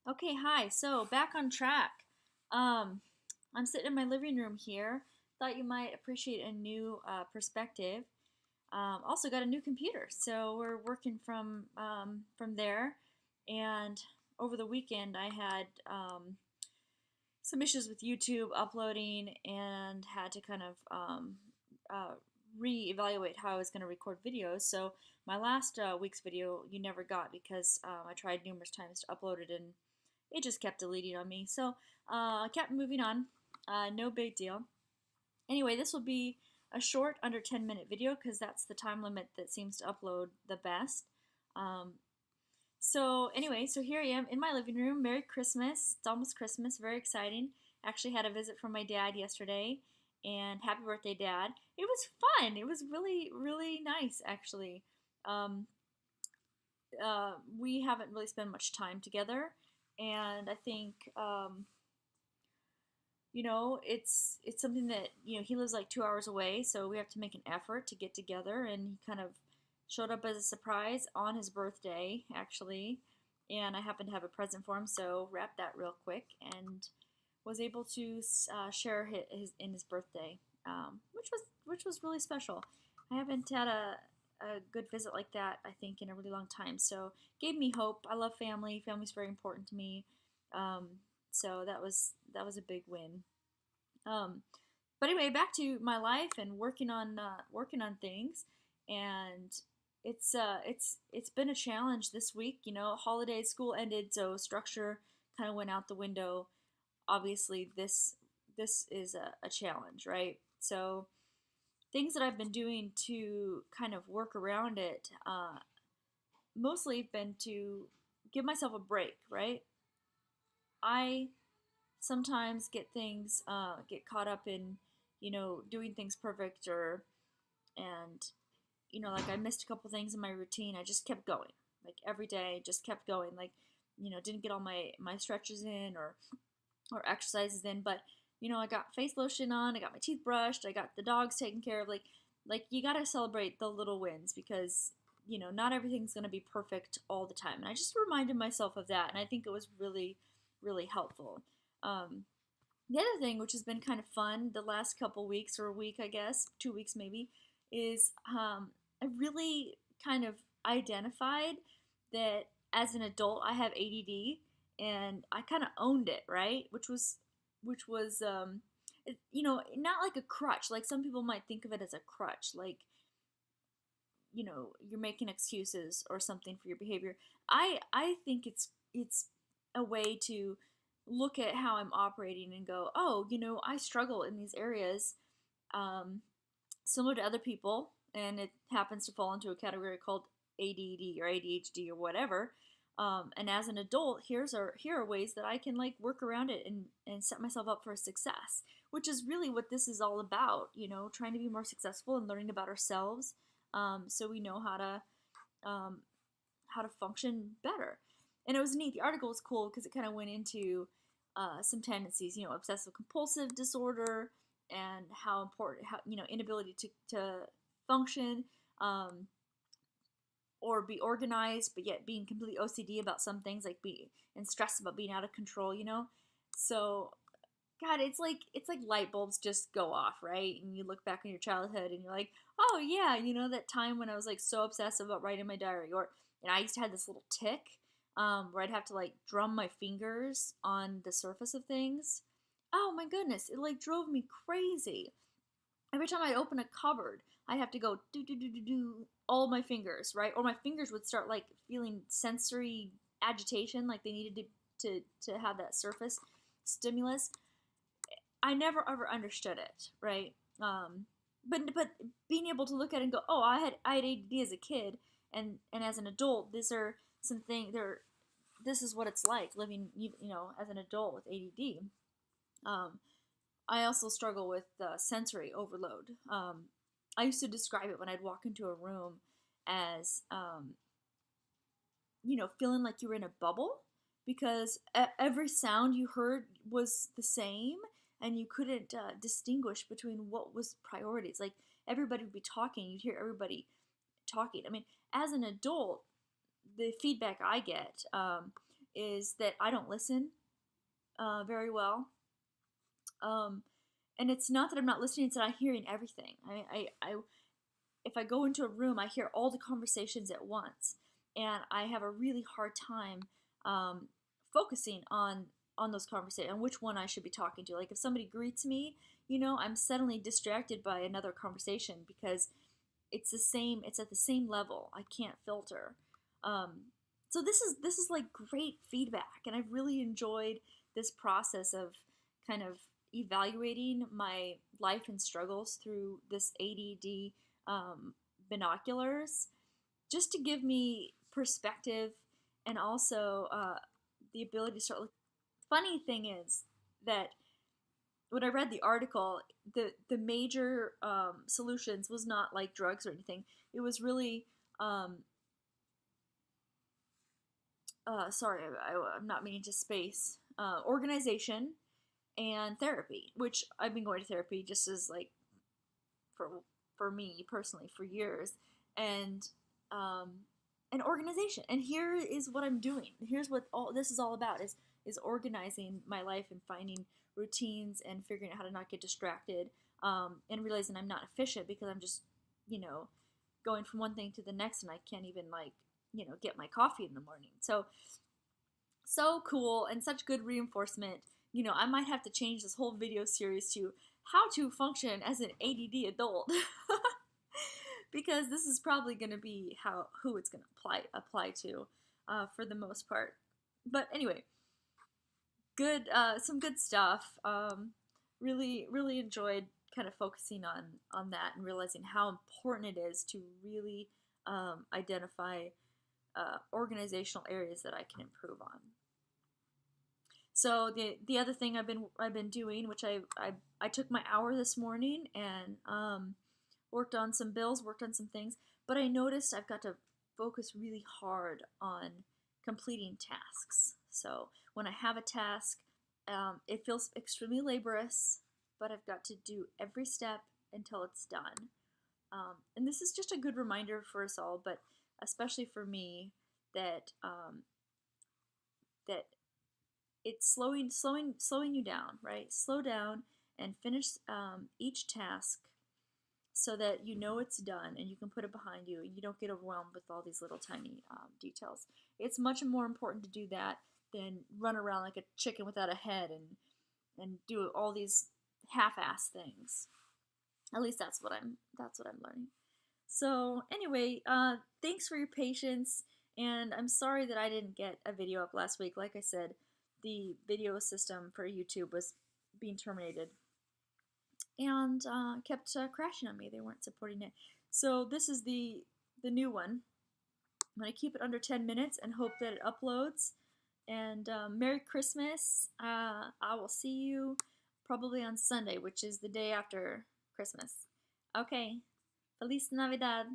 Okay, hi. So back on track. Um, I'm sitting in my living room here. Thought you might appreciate a new perspective. Also got a new computer, so we're working from there. And over the weekend, I had some issues with YouTube uploading and had to kind of uh, reevaluate how I was going to record videos. So my last week's video you never got because I tried numerous times to upload it and it just kept deleting on me. So I kept moving on. No big deal. Anyway, this will be a short, under 10-minute video because that's the time limit that seems to upload the best. Um, so here I am in my living room. Merry Christmas. It's almost Christmas. Very exciting. Actually had a visit from my dad yesterday, and happy birthday, Dad. It was fun. It was really, really nice, actually. Um, we haven't really spent much time together, and I think it's something that he lives like 2 hours away, so we have to make an effort to get together. And he kind of showed up as a surprise on his birthday, actually, and I happened to have a present for him, so wrapped that real quick and was able to share his birthday, which was really special. I haven't had a good visit like that, I think, in a really long time. So gave me hope. I love family. Family's very important to me. Um, so that was a big win. Um, but anyway, back to my life and working on things, and it's been a challenge this week. Holidays, school ended, so structure kind of went out the window. Obviously, this is a challenge, right? So things that I've been doing to kind of work around it, mostly been to give myself a break, right? I sometimes get caught up in doing things perfect, or and like I missed a couple things in my routine. I just kept going, like every day, just kept going, like didn't get all my stretches in, or exercises in. But I got face lotion on, I got my teeth brushed, I got the dogs taken care of. Like you got to celebrate the little wins, because not everything's going to be perfect all the time. And I just reminded myself of that, and I think it was really, really helpful. um, the other thing, which has been kind of fun the last couple weeks, or a week, I guess, 2 weeks maybe, is I really kind of identified that as an adult I have ADD, and I kind of owned it, right? Which was not like a crutch. Like some people might think of it as a crutch, like you're making excuses or something for your behavior. I think it's a way to look at how I'm operating and go, oh, I struggle in these areas, um, similar to other people, and it happens to fall into a category called ADD or ADHD or whatever. And as an adult, here are ways that I can like work around it and set myself up for success, which is really what this is all about. Trying to be more successful and learning about ourselves, so we know um, how to function better. And it was neat. The article was cool because it kind of went into some tendencies, obsessive compulsive disorder, and how important, how inability to function, um, or be organized, but yet being completely OCD about some things, like be and stressed about being out of control. So God, it's like light bulbs just go off, right? And you look back on your childhood and you're like, oh yeah, that time when I was like so obsessive about writing my diary. Or and I used to have this little tick, where I'd have to like drum my fingers on the surface of things. Oh my goodness, it like drove me crazy. Every time I'd open a cupboard, I'd have to go do do do do do all my fingers, right? Or my fingers would start like feeling sensory agitation, like they needed to have that surface stimulus. I never ever understood it, right? But being able to look at it and go, oh, I had ADD as a kid, and as an adult, these are some things. This is what it's like living, as an adult with ADD. Um, I also struggle with sensory overload. I used to describe it when I'd walk into a room as feeling like you were in a bubble, because every sound you heard was the same, and you couldn't distinguish between what was priorities. Like everybody would be talking, you'd hear everybody talking. I mean, as an adult, the feedback I get, is that I don't listen very well. Um, and it's not that I'm not listening; it's that I'm hearing everything. If I go into a room, I hear all the conversations at once, and I have a really hard time um, focusing on those conversations and which one I should be talking to. Like if somebody greets me, I'm suddenly distracted by another conversation because it's the same. It's at the same level. I can't filter. Um, so this is like great feedback, and I've really enjoyed this process of kind of evaluating my life and struggles through this ADD binoculars, just to give me perspective and also the ability to start. Funny thing is that when I read the article, the major solutions was not like drugs or anything. It was really sorry, I'm not meaning to space organization and therapy, which I've been going to therapy just as like for for me personally for years, and um, an organization. And here is what I'm doing. Here's what all this is all about is organizing my life and finding routines and figuring out how to not get distracted, and realizing I'm not efficient because I'm just you know going from one thing to the next, and I can't even like get my coffee in the morning. So cool and such good reinforcement. I might have to change this whole video series to how to function as an ADD adult because this is probably going to be who it's going to apply to for the most part. But anyway, good some good stuff. Really enjoyed kind of focusing on that and realizing how important it is to really identify organizational areas that I can improve on. So the other thing I've been doing, which I took my hour this morning and worked on some bills, worked on some things, but I noticed I've got to focus really hard on completing tasks. So when I have a task, it feels extremely laborious, but I've got to do every step until it's done. And this is just a good reminder for us all, but especially for me, that that it's slowing you down, right? Slow down and finish each task so that you know it's done and you can put it behind you and you don't get overwhelmed with all these little tiny details. It's much more important to do that than run around like a chicken without a head and do all these half-ass things. At least that's what I'm learning. So anyway, thanks for your patience, and I'm sorry that I didn't get a video up last week. Like I said, the video system for YouTube was being terminated and kept crashing on me. They weren't supporting it. So this is the new one. I'm going to keep it under 10 minutes and hope that it uploads. And Merry Christmas. I will see you probably on Sunday, which is the day after Christmas. Okay. Feliz Navidad.